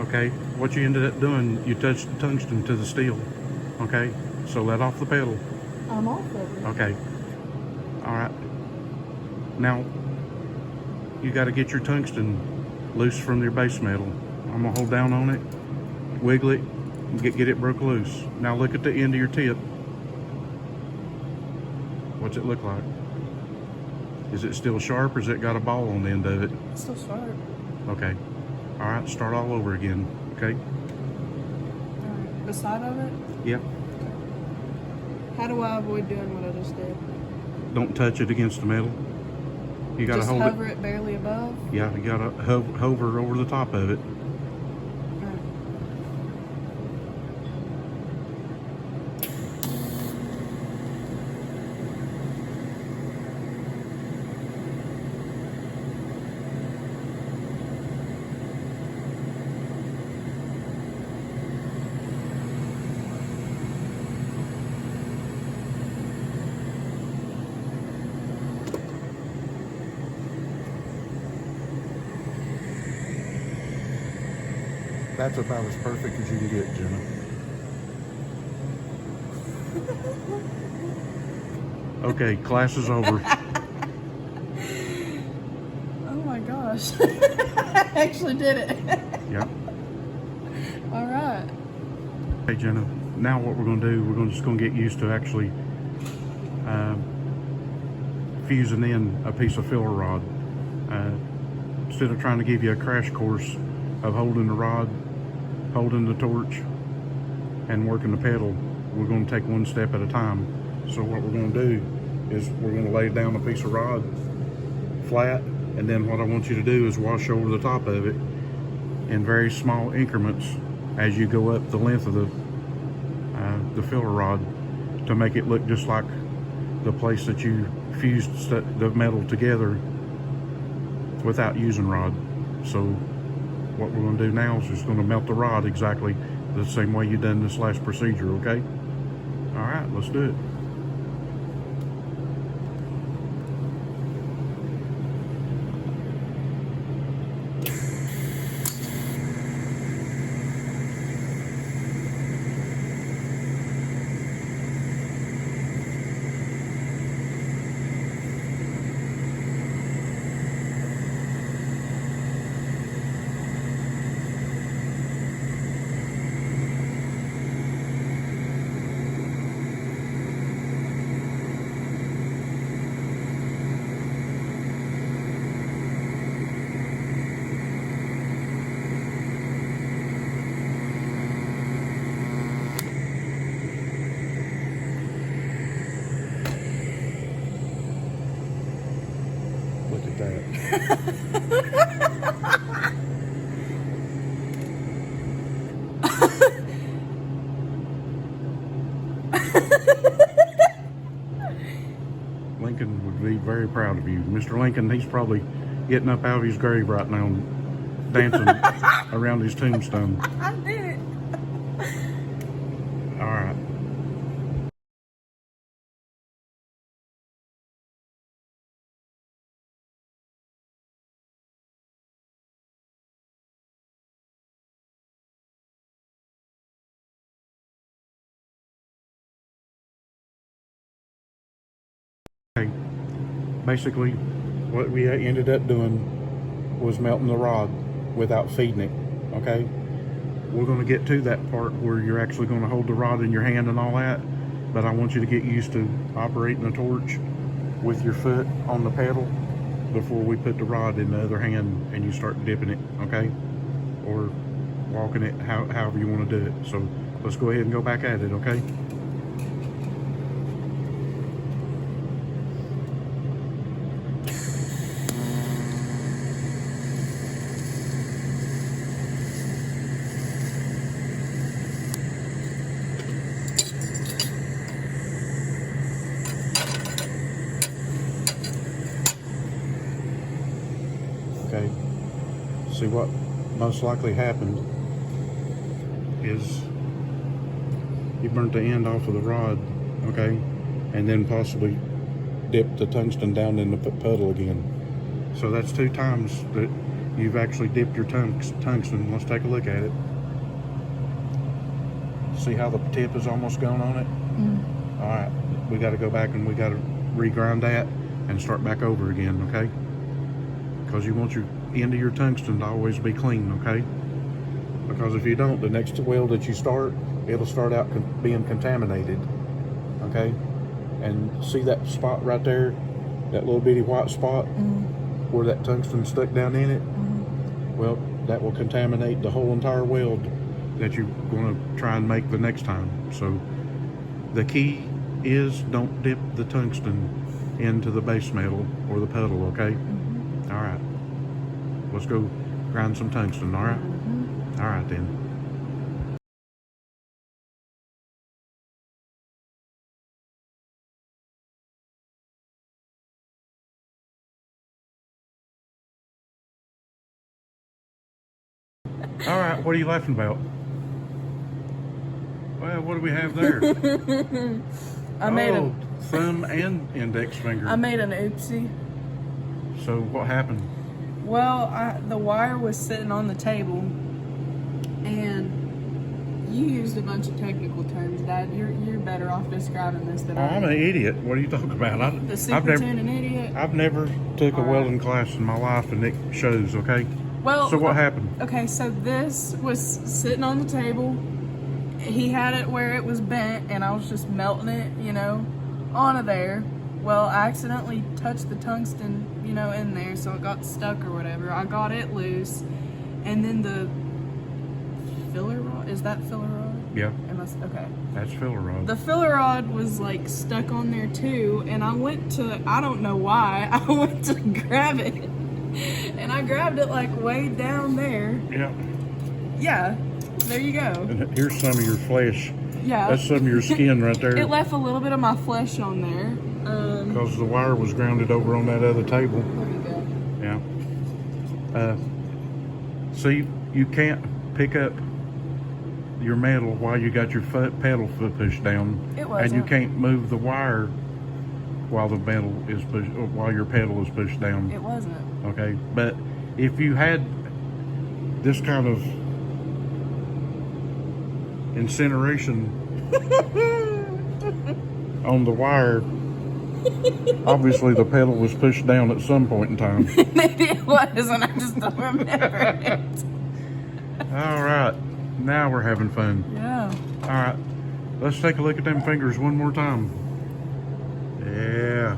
Okay, what you ended up doing, you touched the tungsten to the steel. Okay, so let off the pedal. I'm off of it. Okay, all right. Now, you got to get your tungsten loose from your base metal. I'm gonna hold down on it, wiggle it, and get it broke loose. Now look at the end of your tip. What's it look like? Is it still sharp, or has it got a ball on the end of it? It's still sharp. Okay. All right, start all over again, okay? All right. The side of it? Yep. How do I avoid doing what I just did? Don't touch it against the metal. You gotta Just hold hover it barely above? Yeah, you gotta hover over the top of it. All right. That's about as perfect as you can get, Jenna. Okay, class is over. Oh my gosh. I actually did it. Yeah. All right. Hey, Jenna, now what we're gonna do, we're just gonna get used to actually fusing in a piece of filler rod. Instead of trying to give you a crash course of holding the rod, holding the torch, and working the pedal, we're going to take one step at a time. So what we're going to do is we're going to lay down a piece of rod flat, and then what I want you to do is wash over the top of it in very small increments as you go up the length of the filler rod, to make it look just like the place that you fused the metal together without using rod. So what we're going to do now is just going to melt the rod exactly the same way you done this last procedure, okay? All right, let's do it. Look at that. Lincoln would be very proud of you. Mr. Lincoln, he's probably getting up out of his grave right now and dancing around his tombstone. I did it. All right. Okay. Basically, what we ended up doing was melting the rod without feeding it, okay? We're going to get to that part where you're actually going to hold the rod in your hand and all that, but I want you to get used to operating the torch with your foot on the pedal before we put the rod in the other hand and you start dipping it, okay? Or walking it, however you want to do it. So let's go ahead and go back at it, okay? Okay, see what most likely happened is you burnt the end off of the rod, okay, and then possibly dipped the tungsten down in the puddle again. So that's 2 times that you've actually dipped your tungsten. Let's take a look at it. See how the tip is almost gone on it? Mm. All right, we got to go back and we got to regrind that and start back over again, okay? Because you want your end of your tungsten to always be clean, okay? Because if you don't, the next weld that you start, it'll start out being contaminated, okay? And see that spot right there, that little bitty white spot where that tungsten stuck down in it? Well, that will contaminate the whole entire weld that you're going to try and make the next time. So the key is don't dip the tungsten into the base metal or the pedal, okay? All right, let's go grind some tungsten. All right, all right then. All right, what are you laughing about? Well, what do we have there? I made a thumb and index finger. I made an oopsie. So what happened? Well, the wire was sitting on the table, and you used a bunch of technical terms, Dad. You're better off describing this than I am. I'm an idiot. What are you talking about? The super tune an idiot. I've never took a welding class in my life, and it shows. Okay. Well, so what happened? Okay, so this was sitting on the table. He had it where it was bent, and I was just melting it, you know, onto there. Well, I accidentally touched the tungsten, you know, in there, so it got stuck or whatever. I got it loose, and then the filler rod, is that filler rod? Yeah. Okay. That's filler rod. The filler rod was like stuck on there too, and I went to, I don't know why, I went to grab it. And I grabbed it like way down there. Yeah. Yeah, there you go. And here's some of your flesh. Yeah. That's some of your skin right there. It left a little bit of my flesh on there. Because the wire was grounded over on that other table. There you go. Yeah. See, you can't pick up your metal while you got your pedal foot pushed down. It wasn't. And you can't move the wire while the metal is pushed, or while your pedal is pushed down. It wasn't. Okay, but if you had this kind of incineration on the wire, obviously the pedal was pushed down at some point in time. Maybe it was, and I just don't remember it. All right, now we're having fun. Yeah. All right, let's take a look at them fingers one more time. Yeah.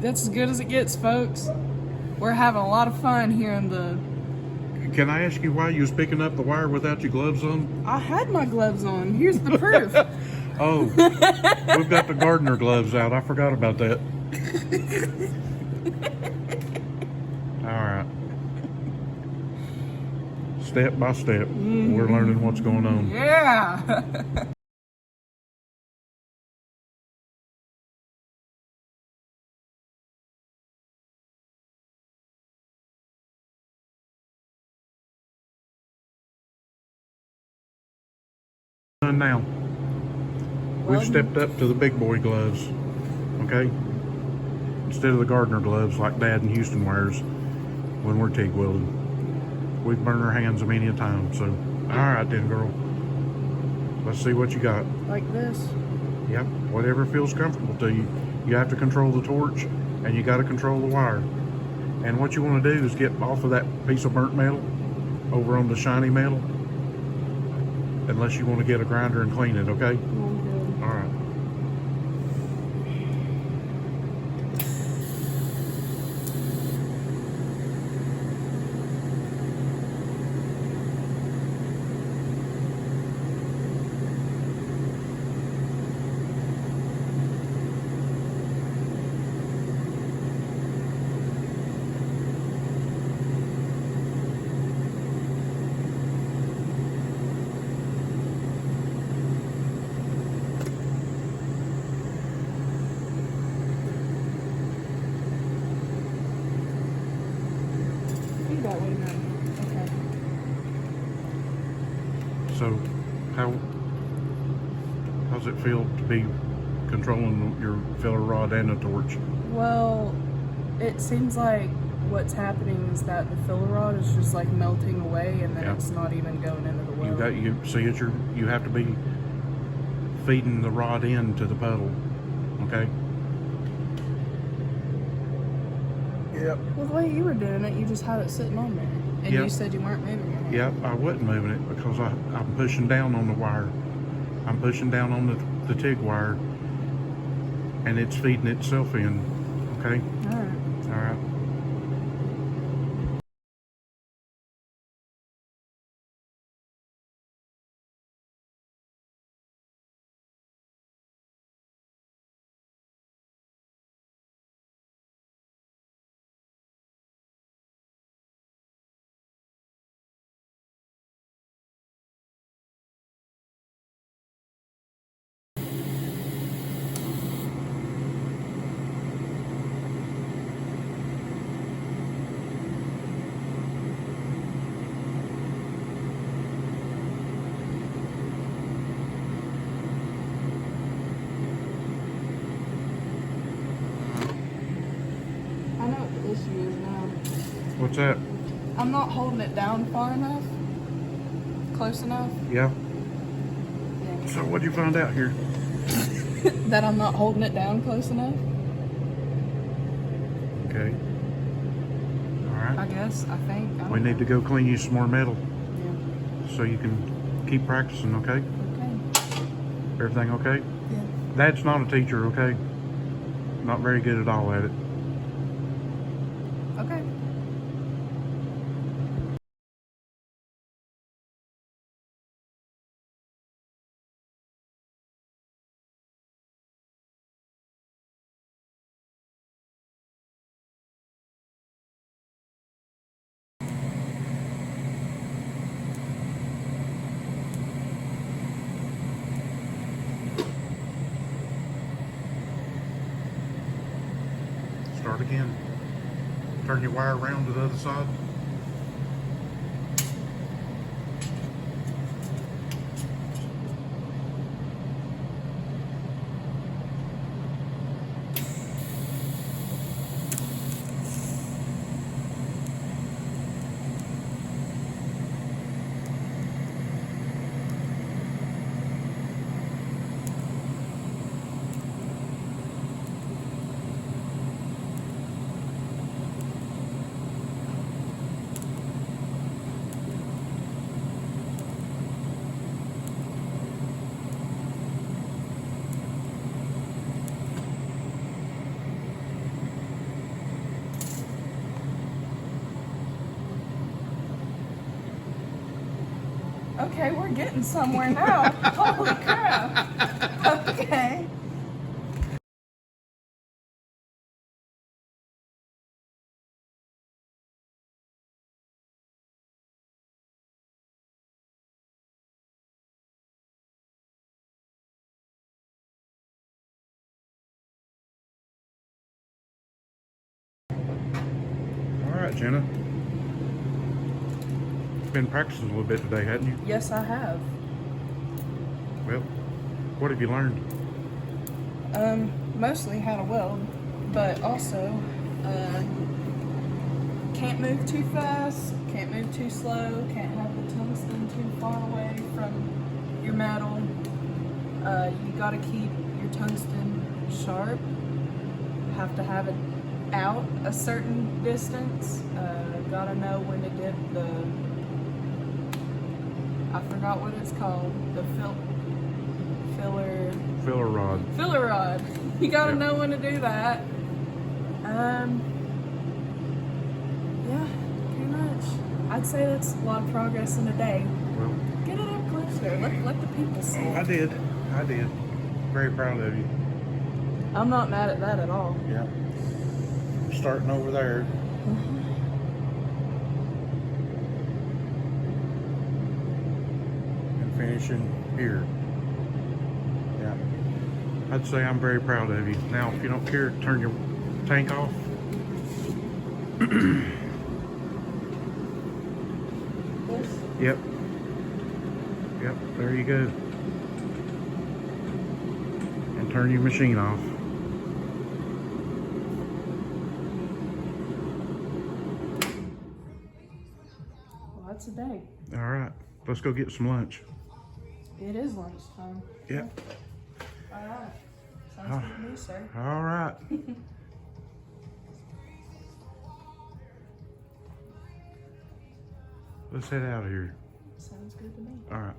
That's as good as it gets, folks. We're having a lot of fun here in the... Can I ask you why you was picking up the wire without your gloves on? I had my gloves on. Here's the proof. Oh, we've got the gardener gloves out. I forgot about that. All right. Step by step, we're learning what's going on. Yeah. Now, we've stepped up to the big boy gloves, okay? Instead of the gardener gloves like Dad and Houston wears when we're TIG welding. We've burned our hands a many a time, so all right then, girl. Let's see what you got. Like this. Yep, whatever feels comfortable to you. You have to control the torch, and you got to control the wire. And what you want to do is get off of that piece of burnt metal over on the shiny metal, unless you want to get a grinder and clean it, okay? All right. Okay. So, how's it feel to be controlling your filler rod and a torch? Well, it seems like what's happening is that the filler rod is just like melting away, and then Yeah. it's not even going into the weld. You have to be feeding the rod into the puddle. Okay. Yep. Well, the way you were doing it, you just had it sitting on there, and Yep. you said you weren't moving it. Yep. I wasn't moving it because I'm pushing down on the wire. I'm pushing down on the TIG wire, and it's feeding itself in. Okay. All right. All right. I know what the issue is now. What's that? I'm not holding it down far enough, close enough. Yeah. Yeah. So what'd you find out here? That I'm not holding it down close enough. Okay. All I right. guess. I think. I don't We need to go clean you some more metal Yeah. so you can keep practicing. Okay. Okay. Everything okay? Yeah. Dad's not a teacher. Okay. Not very good at all at it. Okay. Start again. Turn your wire around to the other side. Okay, we're getting somewhere now. Holy crap. Okay. All right, Jenna. Been practicing a little bit today, hadn't you? Yes, I have. Well, what have you learned? Mostly how to weld, but also, can't move too fast, can't move too slow, can't have the tungsten too far away from your metal. You gotta keep your tungsten sharp. Have to have it out a certain distance. Gotta know when to dip the, I forgot what it's called, the Filler rod. filler rod. You gotta Yep. know when to do that. Yeah, pretty much. I'd say that's a lot of progress in a day. Well, Get it up closer. Let the people see I it. did. I did. Very proud of you. I'm not mad at that at all. Yeah. Starting over there. And finishing here. Yeah. I'd say I'm very proud of you. Now, if you don't care, turn your tank off. This? Yep. Yep, there you go. And turn your machine off. That's a day. All right, let's go get some lunch. It is lunchtime. Yep. All right. Sounds good to me, sir. All right. Let's head out of here. Sounds good to me. All right.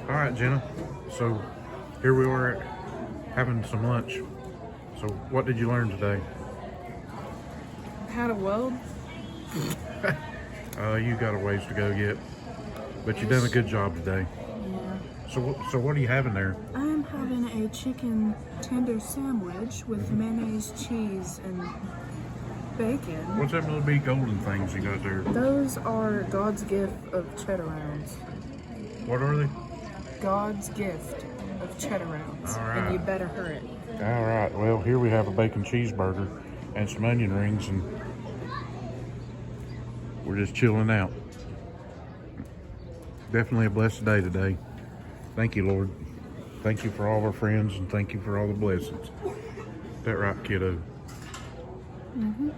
All right, Jenna. So here we are having some lunch. So what did you learn today? How to weld? You got a ways to go yet, but you've done a good job today. Yeah. So what are you having there? I'm having a chicken tender sandwich with mayonnaise, cheese, and bacon. What's that little big golden things you got there? Those are God's gift of cheddar rounds. What are they? God's gift of cheddar rounds. All right. And you better hurry. All right. Well, here we have a bacon cheeseburger and some onion rings, and we're just chilling out. Definitely a blessed day today. Thank you, Lord. Thank you for all our friends, and thank you for all the blessings. Is that right, kiddo? Mm-hmm.